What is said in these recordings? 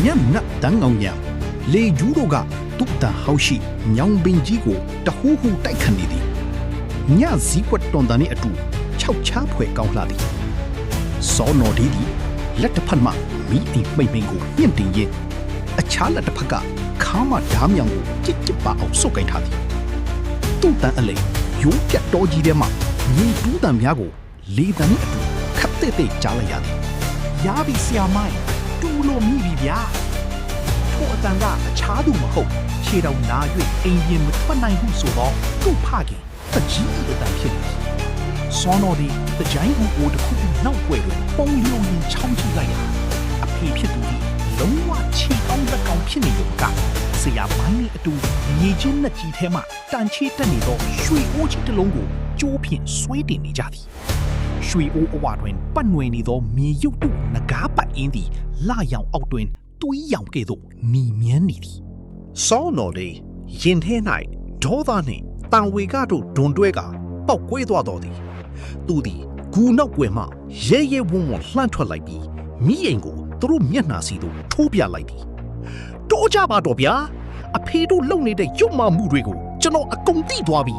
ညံ့နတ်တန်းအောင်ညံလေကျူးတို့ကတုတ်တန်ဟောက်ရှိညောင်ပင်ကြီးကိုတဟူးဟူတိုက်ခတ်နေသည်ညစည်းကွက်တွန်တန်နှင့်အတူခြောက်ချားဖွယ်ကောင်းလှသည်စောနော်ဒီသည်လက်တစ်ဖက်မှမိအိမ်မိမ့်မိန်ကိုမြင့်တင်ရင်အခြားလက်တစ်ဖက်ကခါမဓားမြောင်ကိုကြစ်ကြစ်ပါအောင်စုပ်ကိုင်ထားသည်တုတ်တန်အလိရိုးပြတ်တော်ကြီးထဲမှမြေတူးတန်များကိုလေတန်နှင့်အတူခတ်တဲ့တဲ့ကြားလိုက်ရသည်ရပြီဆရာမိုင်းတူလို့မိပြီဗျာထိုအတန်ကအခြားသူမဟုတ်ခြေတော်နာ၍အိမ်ပြင်မထွက်နိုင်ဘူးဆိုတော့သူ့ဖခင်တကြီးအတန်ဖြစ်နေသည်စောနော်ဒီတကြိုင်းဦးကိုတစ်ခုနောက်ွယ်တွင်ပုံလျုံရင်ချောင်းကြည့်လိုက်ရအဖေဖြစ်သူသည်လုံးဝခြေကောင်းလက်ကောင်းဖြစ်နေလို့ကဆရာမိုင်းနဲ့အတူမြေချင်းနဲ့ကြီးထဲမှတန်ချေတက်နေတော့ရွှေအိုးကြီးတစ်လုံးကိုကျိုးဖြင့်ဆွဲတင်နေကြသည်ရွှေအိုးအဝတွင်ပတ်နွယ်နေသောမြေရုပ်တုငကားပတ်အင်းသည်လာရောင်အောက်တွင်တွေးရောင်ကဲ့သို့မြည်မြန်းနေသည်စောနော်လေးရင်ထဲ၌ဒေါသနှင့်တန်ဝေကတို့ဒွန်တွဲကပေါက်ကွဲသွားတော်သည်သူသည်ဂူနောက်ွယ်မှရဲရဲဝုန်းဝုန်းလှမ်းထွက်လိုက်ပြီးမိအိမ်ကိုသူတို့မျက်နှာစီသို့ထိုးပြလိုက်သည်တိုးကြပါတော့ဗျာအဖေတို့လုံနေတဲ့ရုပ်မာမှုတွေကိုကျွန်တော်အကုန်သိသွားပြီ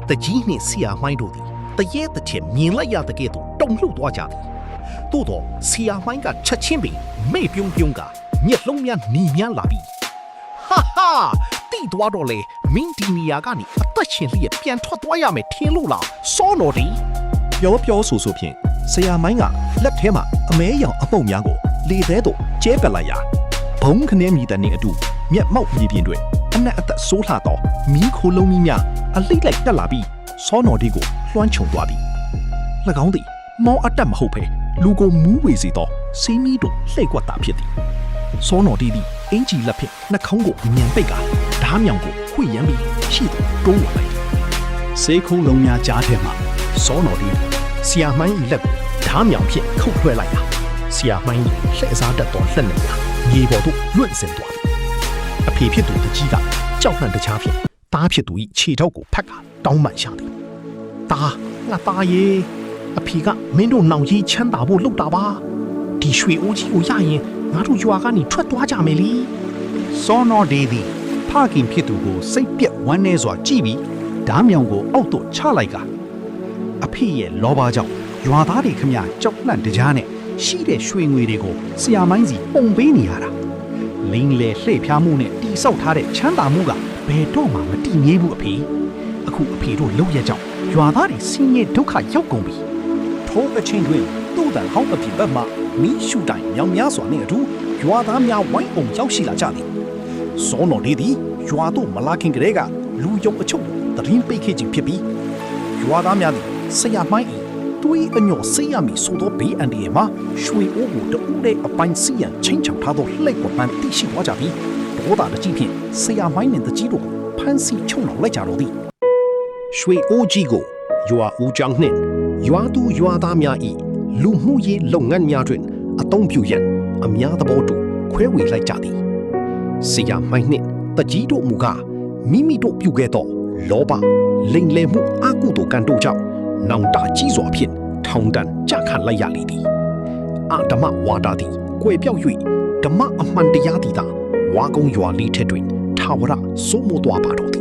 တကြီးနှင့်ဆရာမိုင်းတို့သည်တရေတချင်မြင်လိုက်ရတဲ့ကဲ့သို့တုန်လှုပ်သွားကြသည်သို့တော့ဆရာမိုင်းကချက်ချင်းပင်မေ့ပြုံးပြုံးကမျက်လုံးများหนีများလာပြီးဟာဟာတိသွားတော့လေမင်းဒီနေရာကနေအသက်ရှင်လျက်ပြန်ထွက်သွားရမယ်ထင်လို့လားစောနော်ဒီပြောဆိုဖြင့်ဆရာမိုင်းကလက်ထဲမှာအမဲရောင်အမှုန့်များကိုလေသေးသို့ကျဲပက်လိုက်ရာဘုံခနဲမြည်တဲ့နှင့်အတူမျက်မှောက်မြေပြင်တွင်အနက်အသက်ဆိုးလှသောမီးခိုးလုံးကြီးများအလိမ့်လိုက်တက်လာပြီးစောနော်ဒီကိုလွှမ်းခြုံသွားသည်၎င်းသည်မောအတက်မဟုတ်ဘဲလူကိုမူးဝေစေသောစီးမီးတို့လှည့်ကွက်တာဖြစ်သည်စောနော်ဒီသည်အင်ကြီးလက်ဖြင့်နှာခေါင်းကိုညံပိတ်ကာဓားမြောင်ကိုခွေရမ်းပြီးရှိသူတိုးဝင်လိုက်စေးခုံးလုံးများကြားထဲမှာစောနော်ဒီဆီယာမိုင်းလက်ကိုဓားမြောင်ဖြင့်ခုတ်ထွဲလိုက်ရာဆီယာမိုင်းလှည့်စားတတ်သောလက်နဲ့မြေပေါ်သို့လွင့်စင်သွားသည်အဖေဖြစ်သူတကြီးကကြောက်လန့်တခြားဖြင့်တားဖြစ်သူ၏ခြေထောက်ကိုဖက်ကတောင်းပန်ရှာသည်တားငါသားရဲ့အဖေကမင်းတို့နောင်ကြီးချမ်းသာဖို့လုပ်တာပါဒီရွှေအိုးကြီးကိုရရင်ငါတို့ရွာကနေထွက်သွားကြမယ်လေစောနော်ဒီသည်ဖခင်ဖြစ်သူကိုစိတ်ပြက်ဝမ်းနည်းစွာကြည့်ပြီးဓားမြောင်ကိုအောက်သို့ချလိုက်ကအဖေရဲ့လောဘကြောင့်ရွာသားတွေခမကြောက်လန့်တကြားနဲ့ရှိတဲ့ရွှေငွေတွေကိုဆရာမိုင်းစီပုံပေးနေရတာလိန်လေလှည့်ဖျားမှုနဲ့တိဆောက်ထားတဲ့ချမ်းသာမှုကဘယ်တော့မှမတည်ငြိမ်ဘူးအဖေအခုအဖေတို့လုပ်ရကြောင်းရွာသားတွေဆင်းရဲဒုက္ခရောက်ကုန်ပြီထိုးအချင်းတွင်သူ့တန်ဟောင်းအပြင်ဘက်မှမီးရှူတိုင်မြောင်များစွာနဲ့အတူရွာသားများဝိုင်းအောင်ရောက်ရှိလာကြသည်စောနော်လေးသည်ရွာသို့မလာခင်ကတည်းကလူယုံအချုပ်တရင်ပိတ်ခဲ့ခြင်းဖြစ်ပြီးရွာသားများသည်ဆရာမိုင်း၏တွေးအညော်ဆေးရမည်ဆိုသောဘေးအန္တရာယ်မှာရွှေအိုးကိုတူးတဲ့အပိုင်းစီရန်ချင်းချောင်ထားသောလှိုက်ပေါ်ပန်းသိရှိသွားကြပြီးဒေါသတကြီးဖြင့်ဆရာမိုင်းနှင့်တကြီးတို့ကိုဖမ်းဆီးချုံနှောင်လိုက်ကြတော့သည်ရွှေအိုးကြီးကိုရွာဦးကျောင်းနှင့်ရွာသူရွာသားများ၏လူမှုရေးလုပ်ငန်းများတွင်အသုံးပြုရန်အများသဘောတူခွဲဝေလိုက်ကြသည်ဆရာမိုင်းနှင့်တကြီးတို့မူကားမိမိတို့ပြုခဲ့သောလောဘလိမ်လည်မှုအကုသိုလ်ကံတို့ကြောင့်နောင်တကြီးစွာဖြင့်ထောင်ဒဏ်ကြခတ်လိုက်ရလေသည်အဓမ္မဝါဒသည်ကွယ်ပြောက်၍ဓမ္မအမှန်တရားသည်သာဝါကုံရွာလေးထက်တွင်ထာဝရစိုးမိုးသွားပါတော့သည်